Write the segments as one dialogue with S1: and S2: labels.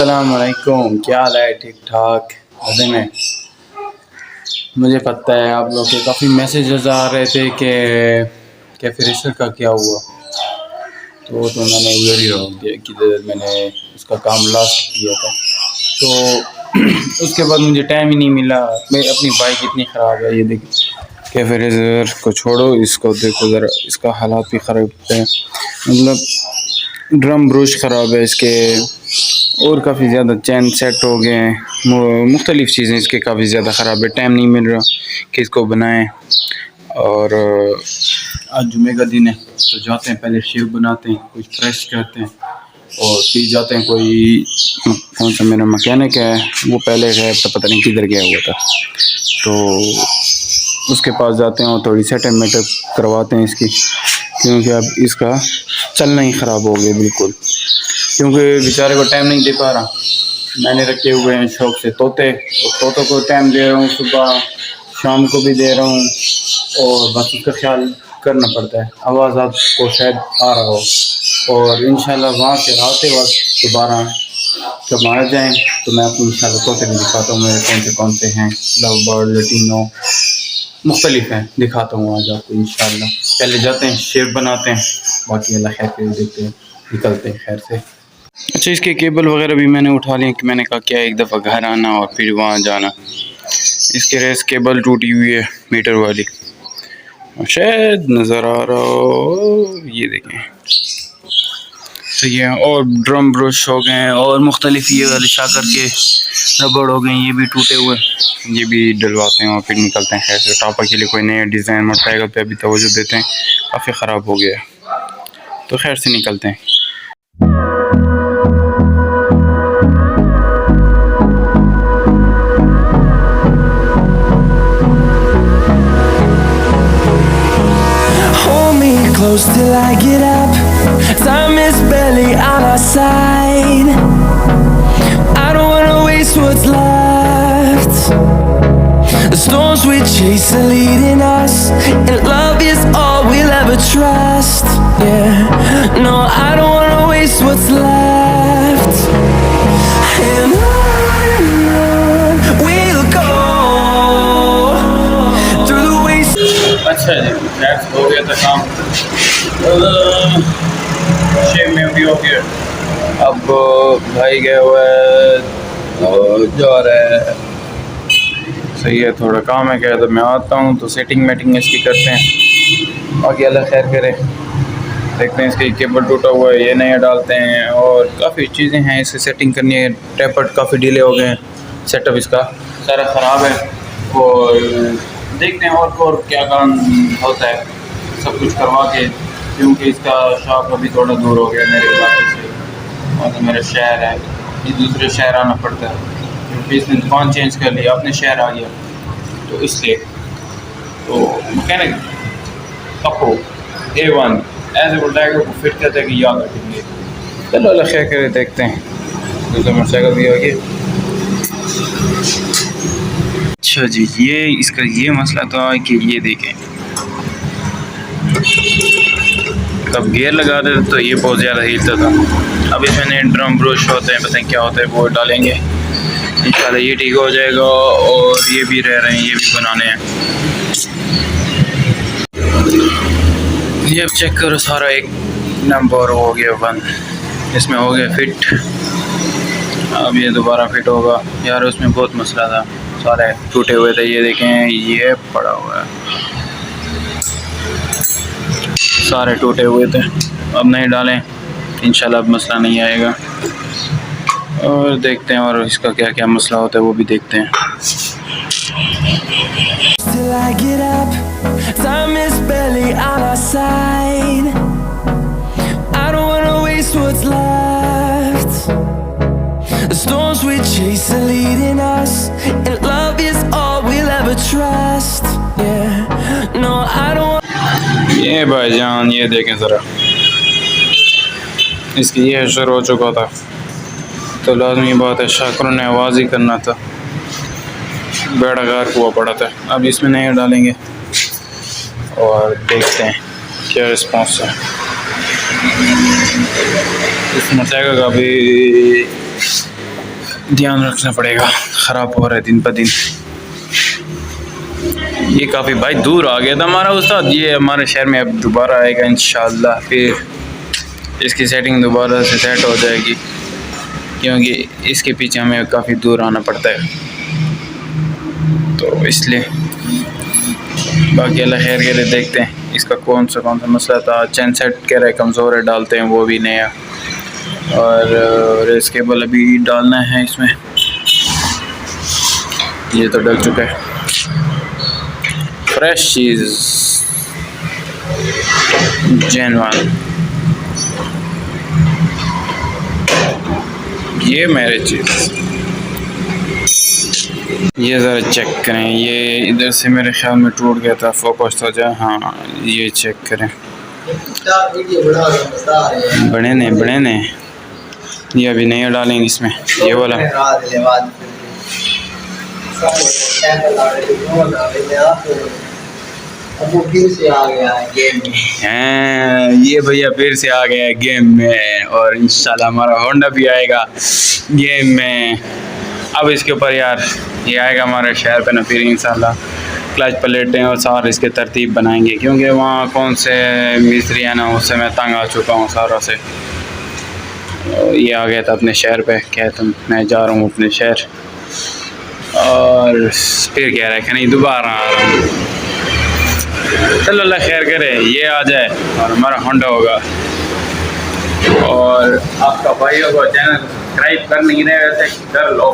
S1: अस्सलामुअलैकुम, क्या हाल है? ठीक ठाक मज़े में। मुझे पता है आप लोग के काफ़ी मैसेजेस आ रहे थे कि कैफे रेस्टर का क्या हुआ। तो मैंने उधर ही रह गया कि मैंने उसका काम लास्ट किया था। तो उसके बाद मुझे टाइम ही नहीं मिला। मैं अपनी बाइक इतनी ख़राब है, ये देख। कैफे रेजर को छोड़ो, इसको देखो ज़रा, इसका हालात भी ख़राब है। मतलब ड्रम ब्रश ख़राब है इसके, और काफ़ी ज़्यादा चैन सेट हो गए हैं। मुख्तलिफ़ चीज़ें इसके काफ़ी ज़्यादा ख़राब है। टाइम नहीं मिल रहा कि इसको बनाएं। और आज जुमे का दिन है तो जाते हैं, पहले शेव बनाते हैं, कुछ फ्रेश करते हैं और फिर जाते हैं। कोई कौन सा मेरा मैकेनिक है, वो पहले है तो पता नहीं किधर गया हुआ था, तो उसके पास जाते हैं और थोड़ी सेटलमेंट करवाते हैं इसकी, क्योंकि अब इसका चलना ही ख़राब हो गया बिल्कुल। क्योंकि बेचारे को टाइम नहीं दे पा रहा। मैंने रखे हुए हैं शौक से तोते, तो तोतों को टाइम दे रहा हूँ, सुबह शाम को भी दे रहा हूँ, और बस उसका ख्याल करना पड़ता है। आवाज़ आपको शायद आ रहा हो, और इंशाल्लाह वहाँ से आते वक्त दोबारा जब आ जाएँ तो मैं आपको इंशाल्लाह तोते भी दिखाता हूँ मेरे कौन से हैं। लव बर्ड, लटीनो, मुख्तलिफ हैं, दिखाता हूँ आज आपको इंशाल्लाह। पहले जाते हैं, शेव बनाते हैं, बाकी अल्लाह खैर के देखते हैं, निकलते हैं खैर से। अच्छा, इसके केबल वगैरह भी मैंने उठा लिए कि मैंने कहा क्या एक दफ़ा घर आना और फिर वहाँ जाना। इसके रेस केबल टूटी हुई है मीटर वाली, शायद नज़र आ रहा हो, ये देखें। तो ये और ड्रम ब्रश हो गए हैं, और मुख्तलिफ ये वाले शाकर के रबड़ हो गए, ये भी टूटे हुए, ये भी डलवाते हैं और फिर निकलते हैं। खैर से टॉपर के लिए कोई नया डिज़ाइन मोटरसाइकिल पे अभी तवज्जो देते हैं, काफ़ी ख़राब हो गया है, तो खैर से निकलते हैं।
S2: Close till I get up. Time is barely on our side. I don't wanna waste what's left. The storms we chase are leading us, and love is all we'll ever trust. Yeah, no, I don't wanna waste what's left. And on we'll go through the waste.
S1: अच्छा जी, next हो गया था काम, शेव में भी हो गया। अब भाई गया हुआ है और जा रहा है, सही है। थोड़ा काम है क्या, तो मैं आता हूँ तो सेटिंग मेटिंग इसकी करते हैं, बाकी अल्लाह खैर करे। देखते हैं, इसकी केबल टूटा हुआ है, ये नया डालते हैं, और काफ़ी चीज़ें हैं इसकी सेटिंग करनी है। टैपर्ड काफ़ी डिले हो गए हैं, सेटअप इसका सारा ख़राब है, और देखते हैं और क्या काम होता है, सब कुछ करवा के। क्योंकि इसका शॉप अभी थोड़ा दूर हो गया मेरे इलाके से, और तो मेरा शहर है, ये दूसरे शहर आना पड़ता है, क्योंकि इसने दुकान चेंज कर लिया, अपने शहर आ गया, तो इसलिए। तो मैकेनिक कपो A1 ऐसे मोटरसाइकिल को फिट करते हैं कि याद रखेंगे। चलो अल्लाह खैर करे, देखते हैं। दूसरा मोटरसाइकिल भी आ गया। अच्छा जी, ये इसका ये मसला था कि ये देखें, कब गियर लगा दे तो ये बहुत ज़्यादा हिलता था। अब इसमें नए ड्रम ब्रश होते हैं, पता नहीं क्या होता है, वो डालेंगे इंशाल्लाह ये ठीक हो जाएगा। और ये भी रह रहे हैं, ये भी बनाने हैं। ये अब चेक करो, सारा एक नंबर हो गया 1, इसमें हो गया फिट। अब ये दोबारा फिट होगा। यार उसमें बहुत मसला था, सारे टूटे हुए थे, ये देखें, ये पड़ा हुआ है, सारे टूटे हुए थे। अब नहीं डालें, इंशाल्लाह अब मसला नहीं आएगा। और देखते हैं और इसका क्या क्या मसला होता है वो भी देखते हैं।
S2: Till I get up, time is barely on our side. I don't wanna waste what's left. The storms we chase are leading us, and love is all we'll ever trust. Yeah, no, I don't.
S1: ये भाईजान, ये देखें ज़रा, इसकी ये शुरू हो चुका था, तो लाजमी बात है शाकरों ने आवाज़ ही करना था, बेड़ा गार हुआ पड़ा था। अब इसमें नहीं डालेंगे और देखते हैं क्या रिस्पॉन्स है। इस मोटरसाइकिल का भी ध्यान रखना पड़ेगा, ख़राब हो रहा है दिन ब दिन। ये काफ़ी भाई दूर आ गया था हमारा उस्ताद, ये हमारे शहर में अब दोबारा आएगा इंशाल्लाह, फिर इसकी सेटिंग दोबारा से सेट हो जाएगी, क्योंकि इसके पीछे हमें काफ़ी दूर आना पड़ता है, तो इसलिए। बाकी अल्लाह खैर करे, देखते हैं इसका कौन सा मसला था। चैन सेट कह रहे कमज़ोर है, डालते हैं वो भी नया, और रेस केबल अभी डालना है इसमें, ये तो डल चुका है। फ्रेश चीज़ जेन्युइन, ये मेरे चीज़, ये ज़रा चेक करें, ये इधर से मेरे ख्याल में टूट गया था, फोकस हो जाए। हाँ ये चेक करें, बड़े ने ये अभी नया डालेंगे इसमें, ये वाला। ये भैया फिर से आ गया है गेम में, और इंशाल्लाह हमारा होंडा भी आएगा गेम में। अब इसके ऊपर यार ये आएगा हमारे शहर पे ना, फिर इंशाल्लाह क्लच प्लेटें और सारे इसके तरतीब बनाएंगे, क्योंकि वहाँ कौन से मिस्त्री है ना, उससे मैं तंग आ चुका हूँ सारा से। ये आ गया था अपने शहर पे, कहता मैं जा रहा हूँ अपने शहर, और फिर कह रहा है कि नहीं दोबारा आ रहा हूँ। चलो अल्लाह खैर करे, ये आ जाए और हमारा होंडा होगा। और आपका भाइयों को चैनल सब्सक्राइब कर नहीं रहे वैसे कर लो,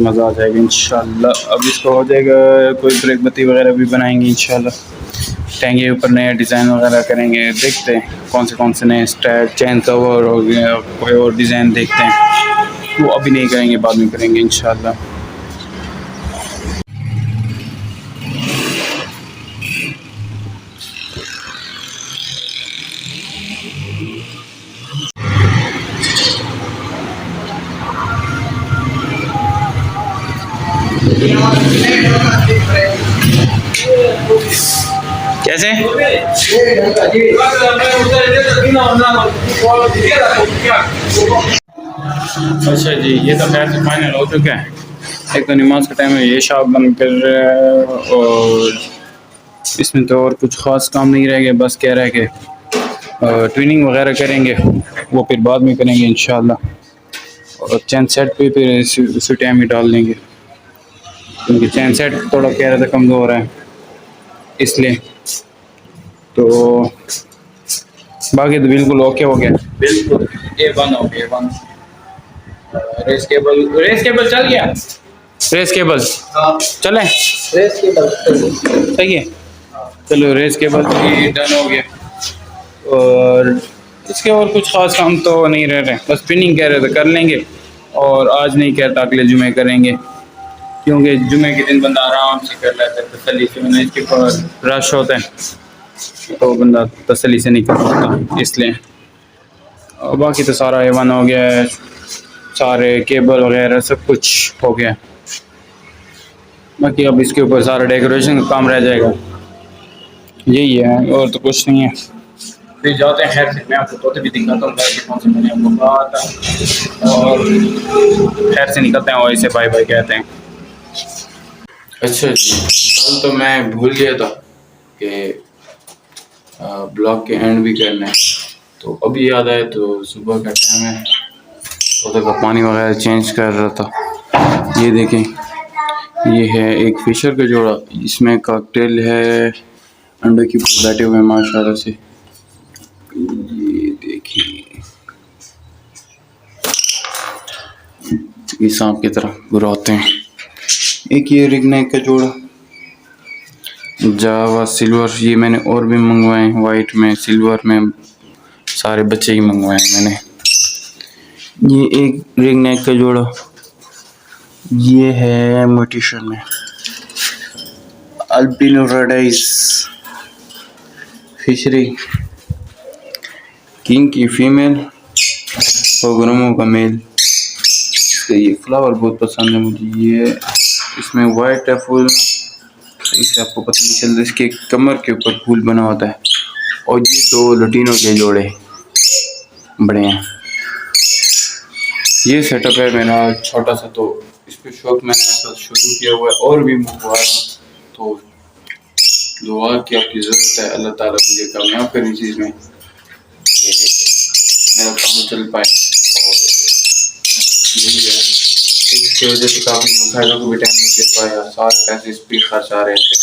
S1: मज़ा आ जाएगा इंशाल्लाह। अब इसको हो जाएगा, कोई ब्रेक बत्ती वगैरह भी बनाएंगे इंशाल्लाह, टैंक के ऊपर नया डिज़ाइन वगैरह करेंगे, देखते हैं कौन से नए स्टाइल, चैन कवर हो गया, कोई और डिज़ाइन देखते हैं, वो अभी नहीं करेंगे, बाद में करेंगे इंशाल्लाह। कैसे? अच्छा जी, ये तो खैर से फाइनल हो चुका है। एक तो नमाज का टाइम है, ये शाप बंद कर रहा है, और इसमें तो और कुछ ख़ास काम नहीं रह गया, बस कह रहा है कि ट्विनिंग वगैरह करेंगे, वो फिर बाद में करेंगे इंशाल्लाह, और चैन सेट पे फिर उसी टाइम ही डाल देंगे, क्योंकि चैन सेट थोड़ा कह रहा था कमज़ोर है इसलिए। तो बाकी तो बिल्कुल ओके हो गया, बिल्कुल A1 हो गया, A1। रेस केबल चल गया, रेस केबल चले, रेस केबल सही है। चलो रेस केबल भी डन हो गया, और इसके और कुछ ख़ास काम तो नहीं रह रहे, बस पिनिंग कह रहे थे कर लेंगे, और आज नहीं कहता अगले जुमे करेंगे, क्योंकि जुमे के दिन बंदा आराम से कर लेता है तसल्ली से, वरना इसके ऊपर रश होता है तो बंदा तसल्ली से नहीं कर पाता, इसलिए। और बाकी तो सारा A1 हो गया है, सारे केबल वगैरह सब कुछ हो गया, बाकी अब इसके ऊपर सारा डेकोरेशन का काम रह जाएगा, यही है और तो कुछ नहीं है। फिर जाते हैं, खैर से मैं आपको तोते भी दिखाता हूँ, कौन से मैंने आपको कहा था, और खैर से निकलते हैं, और इसे बाय बाय कहते हैं। अच्छा जी, कल तो मैं भूल गया था कि ब्लॉग के एंड भी करना है, तो अभी याद आया, तो सुबह का टाइम है, तोते का पानी वगैरह चेंज कर रहा था। ये देखें, ये है एक फिशर का जोड़ा, इसमें कॉकटेल है, अंडे के ऊपर बैठे हुए हैं माशाल्लाह से, ये देखिए ये सांप की तरह गुर्राते हैं। एक ये रिगनेक का जोड़ा, जावा सिल्वर, ये मैंने और भी मंगवाए, वाइट में सिल्वर में सारे बच्चे ही मंगवाए मैंने। ये एक रिगनेक का जोड़ा, ये है मोटिशन में अल्बिनो रेडाइस फिशरी किंग की फीमेल और ग्रोमो का मेल। ये फ्लावर बहुत पसंद है मुझे, ये इसमें वाइट है फूल, इससे आपको पता नहीं चलता, इसके कमर के ऊपर फूल बना होता है। और ये दो लटीनों के जोड़े बड़े हैं। ये सेटअप है मेरा छोटा सा। तो इस पे शौक मैंने ऐसा शुरू किया हुआ है और भी मंगवा रहा हूँ। तो दुआ की आपकी ज़रूरत है, अल्लाह ताला मुझे कामयाब करे इस चीज़ में कि मेरा काम चल पाए। और यही है, इसकी वजह से काफ़ी मसाइलों को भी टाइम नहीं दे पाया, सारे पैसे इस पर खर्च आ रहे थे।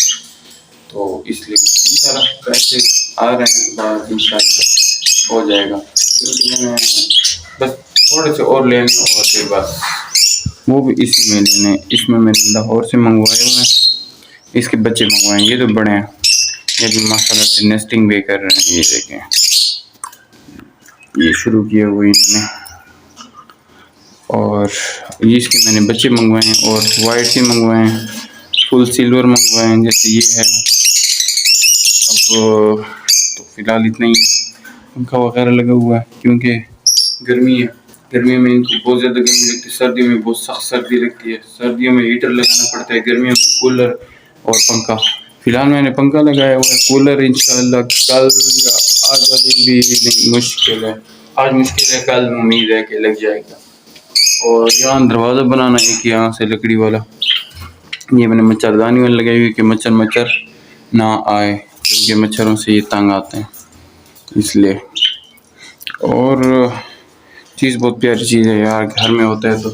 S1: तो इसलिए इंशाल्लाह पैसे आ रहे हैं तो बाद इंशाल्लाह हो जाएगा, क्योंकि मैंने बस थोड़े से और लेने और थे बस, वो भी इसी में लेने। इसमें मैंने लाहौर से मंगवाए हुए हैं, इसके बच्चे मंगवाए हैं। ये तो बड़े हैं, ये भी माशाल्लाह से नेस्टिंग भी कर रहे हैं। ये देखें, ये शुरू किए हुए इन्होंने। और ये इसके मैंने बच्चे मंगवाए हैं और वाइट से मंगवाए हैं, फुल सिल्वर मंगवाए हैं जैसे ये है। अब तो फ़िलहाल इतना ही है, पंखा वगैरह लगा हुआ है क्योंकि गर्मी है। गर्मियों में इनको बहुत ज़्यादा गर्मी लगती है, सर्दियों में बहुत सख्त सर्दी लगती है। सर्दियों में हीटर लगाना पड़ता है, गर्मियों में कूलर और पंखा। फ़िलहाल मैंने पंखा लगाया हुआ है, कूलर इंशाल्लाह कल या आज अभी भी नहीं, मुश्किल है, आज मुश्किल है, कल उम्मीद है कि लग जाएगा। और यहाँ दरवाज़ा बनाना एक यहाँ से लकड़ी वाला, ये मैंने मच्छरदानी वाली लगाई हुई कि मच्छर ना आए, क्योंकि मच्छरों से ये तंग आते हैं इसलिए। और चीज़ बहुत प्यारी चीज़ है यार, घर में होता है तो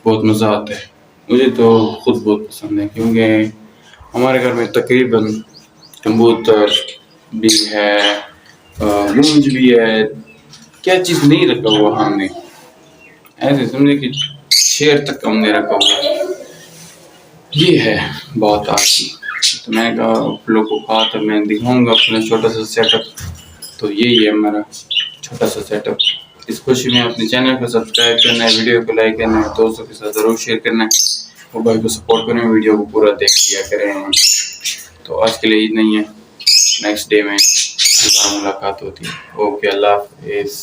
S1: बहुत मज़ा आता है। मुझे तो खुद बहुत पसंद है, क्योंकि हमारे घर में तकरीबन कबूतर भी है, गूंज भी है, क्या चीज़ नहीं रखा हुआ हमने, ऐसे समझे कि शेर तक हमने रखा हुआ है। ये है बात आज की। तो मैं कहा आप लोग को कहा था मैं दिखाऊंगा अपना छोटा सा सेटअप। तो यही है हमारा छोटा सा सेटअप। इस खुशी में अपने चैनल को सब्सक्राइब करना है, वीडियो को लाइक करना है, दोस्तों के साथ ज़रूर शेयर करना है, और भाई को सपोर्ट करना है, वीडियो को पूरा देख लिया करें। तो आज के लिए इतना ही है, नेक्स्ट डे में दोबारा मुलाकात होती है। ओके, अल्लाह हाफिज़।